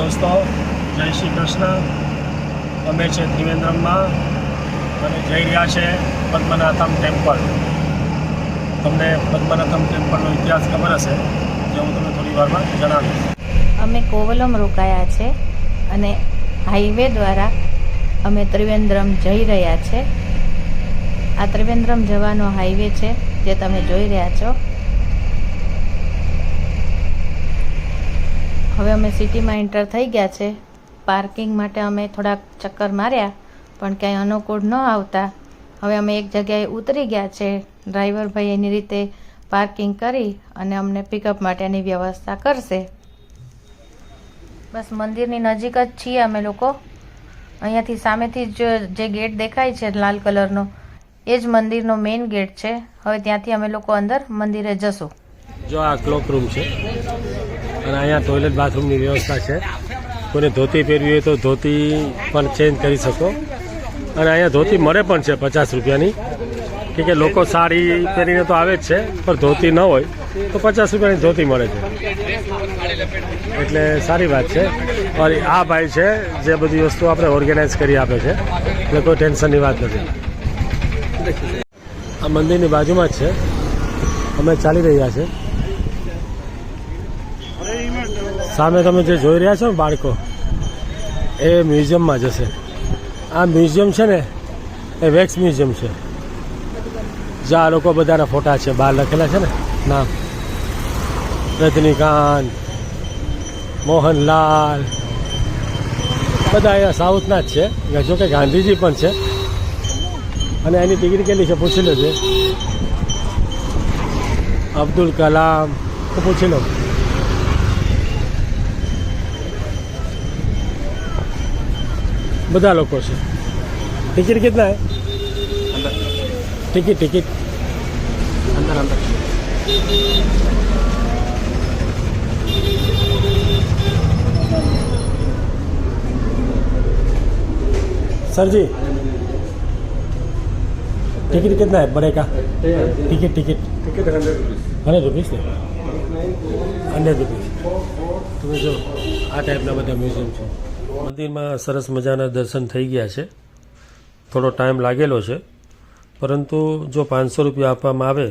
दोस्तों जय श्री कृष्ण। अमे छे त्रिवेंद्रम में અને જઈ રહ્યા છે પદ્મનાથમ ટેમ્પલ। તમને પદ્મનાથમ ટેમ્પલનો ઇતિહાસ ખબર હશે, જે હું તમને થોડી વારમાં જણાવીશ। અમે કોવલમ રોકાયા છે અને હાઈવે દ્વારા અમે ત્રિવેન્દ્રમ જઈ રહ્યા છે। આ ત્રિવેન્દ્રમ જવાનો હાઈવે છે જે તમે જોઈ રહ્યા છો। હવે અમે સિટીમાં એન્ટર થઈ ગયા છે। પાર્કિંગ માટે અમે થોડાક ચક્કર માર્યા પણ ક્યાંય અનુકૂળ ન આવતા હવે અમે એક જગ્યાએ ઉતરી ગયા છે। ડ્રાઈવર ભાઈ એની રીતે પાર્કિંગ કરી અને અમને પિકઅપ માટેની વ્યવસ્થા કરશે। બસ મંદિરની નજીક જ છીએ અમે લોકો। અહીંયાથી સામેથી જ જે ગેટ દેખાય છે લાલ કલરનો એ જ મંદિરનો મેઇન ગેટ છે। હવે ત્યાંથી અમે લોકો અંદર મંદિરે જશું। જો આ ક્લોક રૂમ છે અને અહીંયા ટોયલેટ બાથરૂમની વ્યવસ્થા છે। કોઈને ધોતી પહેરવી હોય તો ધોતી પણ ચેન્જ કરી શકો અને અહીંયા ધોતી મળે પણ છે 50 રૂપિયાની, કે લોકો સાડી પહેરીને તો આવે જ છે પણ ધોતી ન હોય તો 50 રૂપિયાની ધોતી મળે છે, એટલે સારી વાત છે। અને આ ભાઈ છે જે બધી વસ્તુ આપણે ઓર્ગેનાઇઝ કરી આપે છે, એટલે કોઈ ટેન્શનની વાત નથી। આ મંદિરની બાજુમાં જ છે, અમે ચાલી રહ્યા છે। સામે તમે જે જોઈ રહ્યા છો ને બાળકો, એ મ્યુઝિયમમાં જશે। આ મ્યુઝિયમ છે ને એ વેક્સ મ્યુઝિયમ છે, જ્યાં લોકો બધાના ફોટા છે, બહાર લખેલા છે ને નામ, રજનીકાંત, મોહનલાલ, બધા અહીંયા સાઉથના જ છે। જો કે ગાંધીજી પણ છે અને એની ડિગ્રી કેટલી છે પૂછી લેજે। અબ્દુલ કલામ તો પૂછી લો। બધા લોકો છે। ટિકિટ कितना है? टिकट टिकट अंदर अंदर। सर जी टिकट कितना है बड़े का? टिकट टिकट टिकट 100 रुपीज़ है। 100 रुपीज़। તમે જો આ ટાઈપના બધા મ્યુઝિયમ છે। મંદિરમાં સરસ મજાના દર્શન થઈ ગયા છે। થોડો ટાઈમ લાગેલો છે, પરંતુ જો 500 રૂપિયા આપવામાં આવે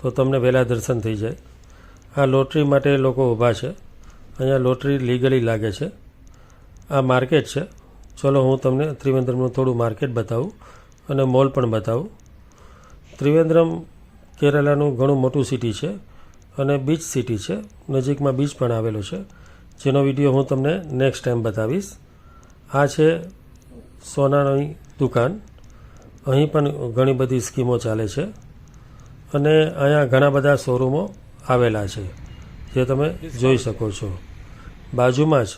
તો તમને વહેલા દર્શન થઈ જાય। આ લોટરી માટે લોકો ઊભા છે, અહીંયા લોટરી લીગલી લાગે છે। આ માર્કેટ છે। ચલો હું તમને ત્રિવેન્દ્રમનું થોડું માર્કેટ બતાવું અને મોલ પણ બતાવું। ત્રિવેન્દ્રમ કેરલાનું ઘણું મોટું સિટી છે અને બીચ સિટી છે, નજીકમાં બીચ પણ આવેલો છે, જેનો વિડીયો હું તમને નેક્સ્ટ ટાઈમ બતાવીશ। આ છે સોનાની દુકાન। અહીં પણ ઘણી બધી સ્કીમો ચાલે છે અને અહીંયા ઘણા બધા શોરૂમો આવેલા છે, જે તમે જોઈ શકો છો। બાજુમાં જ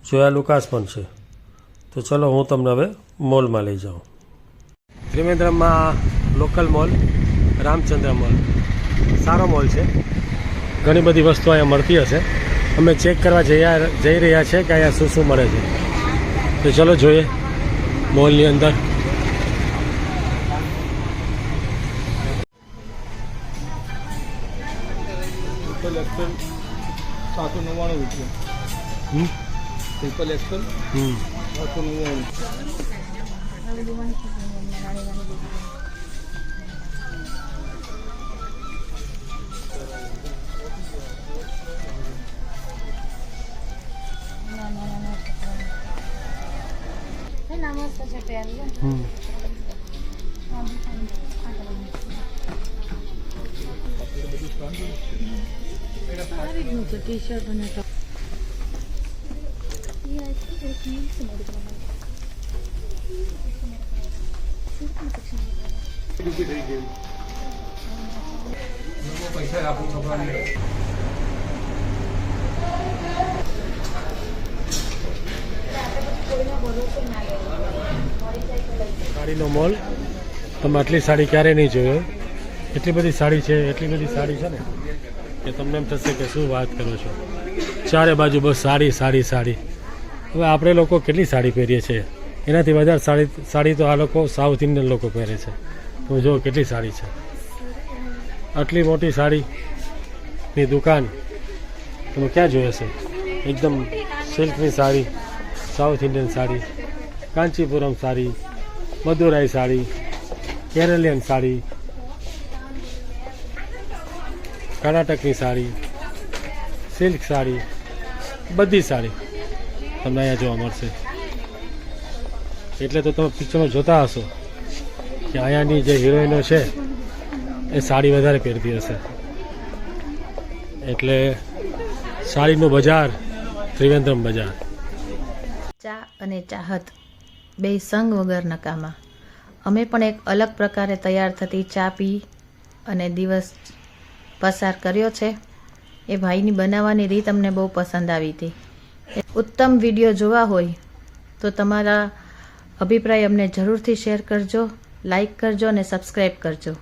જોયા લુકાસ પણ છે। તો ચલો હું તમને હવે મોલમાં લઈ જાઉં। ત્રિવેન્દ્રમમાં લોકલ મોલ રામચંદ્ર મોલ સારો મોલ છે। ઘણી બધી વસ્તુ અહીંયા મળતી હશે। અમે ચેક કરવા જઈ રહ્યા છે કે અહીંયા શું શું મળે છે। તો ચલો જોઈએ મોલની અંદર। ट्रिपल एक्सल 799 रुपये। ट्रिपल एक्सल टी शर्ट અને પૈસા આપું ખબર સાડીનો મોલ તમે આટલી સાડી ક્યારે નહીં જોયો. એટલી બધી સાડી છે, એટલી બધી સાડી છે ને કે તમને એમ થશે કે શું વાત કરો છો. ચારે બાજુ બસ સાડી સાડી સાડી. હવે આપણે લોકો કેટલી સાડી પહેરીએ છીએ, એનાથી વધારે સાડી તો આ લોકો સાઉથ ઇન્ડિયન લોકો પહેરે છે. તમે જુઓ કેટલી સાડી છે. આટલી મોટી સાડીની દુકાન તમે ક્યાં જોઈ હશે. એકદમ સિલ્કની સાડી, સાઉથ ઇન્ડિયન સાડી, કાંચીપુરમ સાડી, મદુરાઈ સાડી, કેરલિયન સાડી, કર્ણાટકની સાડી, સિલ્ક સાડી, બધી સાડી તમને અહીંયા જોવા મળશે. એટલે તો તમે પિક્ચરમાં જોતા હશો કે અહીંયાની જે હિરોઈનો છે એ સાડી વધારે પહેરતી હશે. એટલે સાડીનું બજાર ત્રિવેન્દ્રમ બજાર. ચા અને ચાહત બે સંગ વગર નકામા. અમે પણ એક અલગ પ્રકારે તૈયાર થતી ચા પી અને દિવસ પસાર કર્યો છે. એ ભાઈની બનાવવાની રીત અમને બહુ પસંદ આવી હતી. ઉત્તમ વિડીયો જોવા હોય તો તમારા અભિપ્રાય અમને જરૂરથી શેર કરજો, લાઈક કરજો અને સબસ્ક્રાઈબ કરજો.